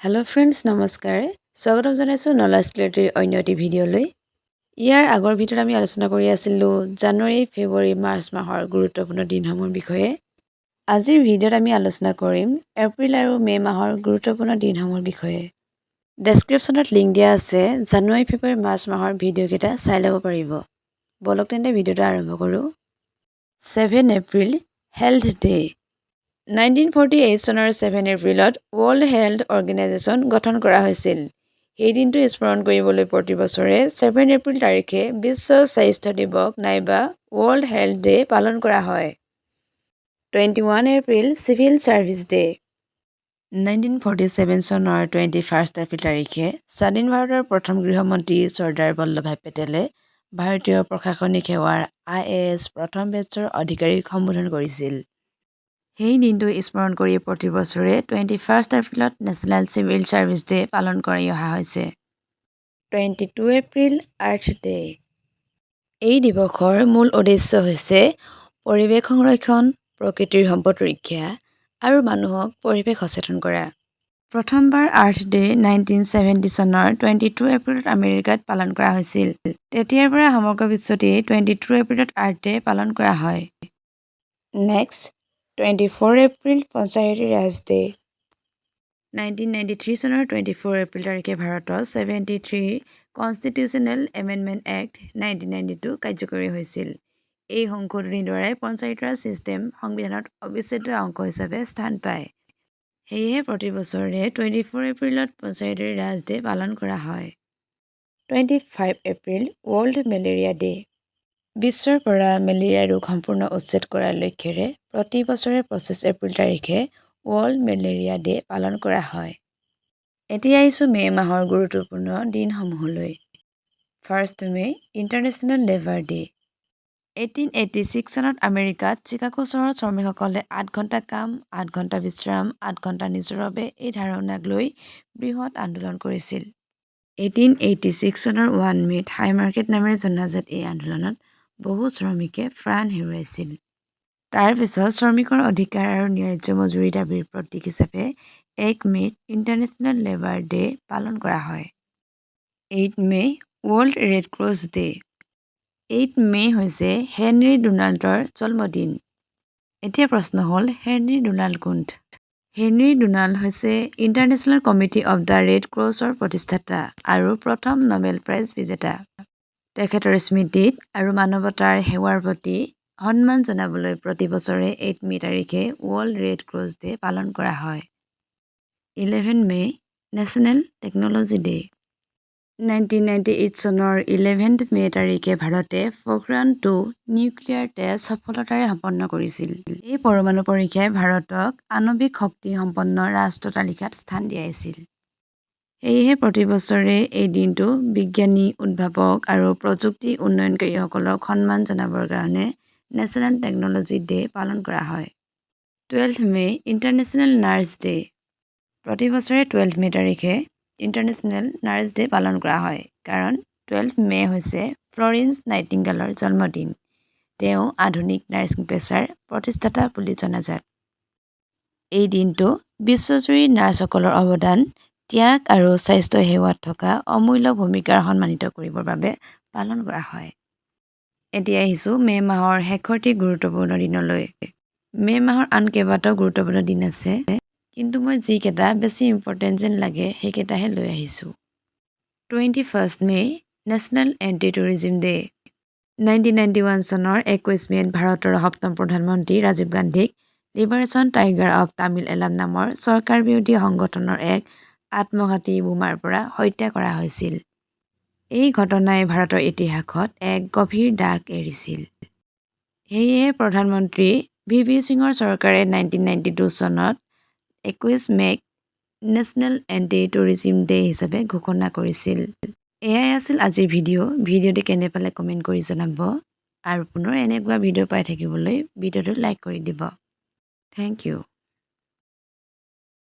Hello' friends নমস্কাৰ স্বাগতম জনাইছোঁ নলেজ ক্লিয়াৰিটিৰ অন্য এটি ভিডিঅ'লৈ ইয়াৰ আগৰ ভিডিঅ'ত আমি আলোচনা কৰি আছিলোঁ জানুৱাৰী ফেব্ৰুৱাৰী মাৰ্চ মাহৰ গুৰুত্বপূৰ্ণ দিনসমূহৰ বিষয়ে আজিৰ ভিডিঅ'ত আমি আলোচনা কৰিম এপ্ৰিল আৰু মে' মাহৰ গুৰুত্বপূৰ্ণ দিনসমূহৰ বিষয়ে ডেছক্ৰিপশ্যনত লিংক দিয়া আছে জানুৱাৰী ফেব্ৰুৱাৰী মাৰ্চ মাহৰ ভিডিঅ'কেইটা চাই ল'ব পাৰিব বলক তেন্তে ভিডিঅ'টো আৰম্ভ কৰোঁ 7 এপ্ৰিল হেল্থ ডে' 1948 চনৰ 7 এপ্ৰিলত ৱৰ্ল্ড হেল্থ অৰ্গেনাইজেশ্যন গঠন কৰা হৈছিল। এই দিনটো স্মৰণ কৰিবলৈ প্ৰতি বছৰে 7 এপ্ৰিল তাৰিখে বিশ্ব স্বাস্থ্য দিৱস নাইবা ৱৰ্ল্ড হেল্থ ডে পালন কৰা হয়। 21 এপ্ৰিল চিভিল ছাৰ্ভিচ ডে। 1947 চনৰ 21 এপ্ৰিল তাৰিখে স্বাধীন ভাৰতৰ প্ৰথম গৃহমন্ত্ৰী চৰ্দাৰ বল্লভাই পেটেলে ভাৰতীয় প্ৰশাসনিক সেৱাৰ IAS প্ৰথম বেটছৰ অধিকাৰীক সম্বোধন কৰিছিল। সেই দিনটো স্মৰণ কৰি প্ৰতি বছৰে 21 এপ্ৰিলত নেশ্যনেল চিভিল ছাৰ্ভিচ ডে পালন কৰি অহা হৈছে। 22 এপ্ৰিল আৰ্থ ডে। এই দিৱসৰ মূল উদ্দেশ্য হৈছে পৰিৱেশ সংৰক্ষণ, প্ৰকৃতিৰ সম্পদ ৰক্ষা আৰু মানুহক পৰিৱেশ সচেতন কৰা। প্ৰথমবাৰ আৰ্থ ডে 1970 চনৰ 22 এপ্ৰিলত আমেৰিকাত পালন কৰা হৈছিল। তেতিয়াৰ পৰা সমগ্ৰ বিশ্বতেই 22 এপ্ৰিলত আৰ্থ ডে পালন কৰা হয়। Next 24 April Panchayati Raj day. 1993 চনৰ 24 এপ্ৰিল তাৰিখে ভাৰতত 73 কনষ্টিটিউশ্যনেল এমেণ্ডমেণ্ট এক্ট 1992 কাৰ্যকৰী হৈছিল। এই সংশোধনীৰ দ্বাৰাই পঞ্চায়ত ৰাজ ছিষ্টেম সংবিধানত অবিচ্ছেদ্য অংশ হিচাপে স্থান পায়। সেয়েহে প্ৰতি বছৰে 24 এপ্ৰিলত পঞ্চায়তী ৰাজ ডে পালন কৰা হয়। 25 এপ্ৰিল ৱৰ্ল্ড মেলেৰিয়া ডে। বিশ্বৰ পৰা মেলেৰিয়া ৰোগ সম্পূৰ্ণ উচ্ছেদ কৰাৰ লক্ষ্যৰে প্ৰতি বছৰে 25 এপ্ৰিল তাৰিখে ৱৰ্ল্ড মেলেৰিয়া ডে পালন কৰা হয়। এতিয়া আহিছোঁ মে' মাহৰ গুৰুত্বপূৰ্ণ দিনসমূহলৈ। 1 মে' ইণ্টাৰনেশ্যনেল লেবাৰ ডে। 1886 চনত আমেৰিকাত চিকাগো চহৰত শ্ৰমিকসকলে 8 ঘণ্টা কাম, 8 ঘণ্টা বিশ্ৰাম, 8 ঘণ্টা নিজৰ বাবে এই ধাৰণাক লৈ বৃহৎ আন্দোলন কৰিছিল। 1886 চনৰ 1 মে'ত হাইমাৰ্কেট নামেৰে জনাজাত এই আন্দোলনত বহু শ্ৰমিকে প্ৰাণ হেৰুৱাইছিল। তাৰ পিছত শ্ৰমিকৰ অধিকাৰ আৰু ন্যায্য মজুৰি দাবীৰ প্ৰতীক হিচাপে 1 মে'ত ইণ্টাৰনেশ্যনেল লেবাৰ ডে পালন কৰা হয়। 8 May' world red cross day. 8 May' হৈছে হেনৰী ডোনাল্ডৰ জন্মদিন। এতিয়া প্ৰশ্ন হ'ল হেনৰী ডোনাল্ড কোন? হেনৰী ডোনাল্ড হৈছে international committee of the red ক্ৰছৰ প্ৰতিষ্ঠাতা আৰু প্ৰথম নোবেল প্ৰাইজ বিজেতা। তেখেতৰ স্মৃতিত আৰু মানৱতাৰ সেৱাৰ প্ৰতি সন্মান জনাবলৈ প্ৰতি বছৰে 8 মে' তাৰিখে ৱৰ্ল্ড ৰেড ক্ৰছ ডে পালন কৰা হয়। 11 মে' নেশ্যনেল টেকন'লজি ডে। 1998 চনৰ 11 মে' তাৰিখে ভাৰতে পোখৰাণ-2 নিউক্লিয়াৰ টেষ্ট সফলতাৰে সম্পন্ন কৰিছিল। এই পৰমাণু পৰীক্ষাই ভাৰতক আণৱিক শক্তি সম্পন্ন ৰাষ্ট্ৰ তালিকাত স্থান দিয়াইছিল। সেয়েহে প্ৰতি বছৰে এই দিনটো বিজ্ঞানী, উদ্ভাৱক আৰু প্ৰযুক্তি উন্নয়নকাৰীসকলক সন্মান জনাবৰ কাৰণে নেশ্যনেল টেকন'লজি ডে পালন কৰা হয়। 12 মে' ইণ্টাৰনেশ্যনেল নাৰ্ছ ডে। প্ৰতি বছৰে 12 মে' তাৰিখে ইণ্টাৰনেশ্যনেল নাৰ্ছ ডে পালন কৰা হয় কাৰণ 12 মে' হৈছে ফ্লৰেন্স নাইটিংগেলৰ জন্মদিন। তেওঁ আধুনিক নাৰ্ছিং পেছাৰ প্ৰতিষ্ঠাতা বুলি জনাজাত। এই দিনটো বিশ্বজুৰি নাৰ্ছসকলৰ অৱদান, ত্যাগ আৰু স্বাস্থ্য সেৱাত থকা অমূল্য ভূমিকাৰ সন্মানিত কৰিবৰ বাবে পালন কৰা হয়। এতিয়া আহিছোঁ মে' মাহৰ শেষৰটি গুৰুত্বপূৰ্ণ দিনলৈ। মে' মাহৰ আন কেইবাটাও গুৰুত্বপূৰ্ণ দিন আছে, কিন্তু মই যিকেইটা বেছি ইম্পৰ্টেণ্ট যেন লাগে সেইকেইটাহে লৈ আহিছোঁ। 21 মে' নেশ্যনেল এণ্টি টুৰিজিম ডে। 1991 চনৰ 21 মে'ত ভাৰতৰ 7ম প্ৰধানমন্ত্ৰী ৰাজীৱ গান্ধীক লিবাৰেশ্যন টাইগাৰ অৱ তামিল এলাম নামৰ চৰকাৰ বিৰোধী সংগঠনৰ এক আত্মঘাতী বোমাৰ পৰা হত্যা কৰা হৈছিল। এই ঘটনাই ভাৰতৰ ইতিহাসত এক গভীৰ দাগ এৰিছিল। সেয়েহে প্ৰধানমন্ত্ৰী VP সিঙৰ চৰকাৰে 1992 চনত 21 make national anti tourism day হিচাপে ঘোষণা কৰিছিল। এয়াই আছিল আজিৰ ভিডিঅ'টি কেনে পালে কমেণ্ট কৰি জনাব আৰু পুনৰ এনেকুৱা ভিডিঅ' পাই থাকিবলৈ ভিডিঅ'টো লাইক কৰি দিব। Thank U.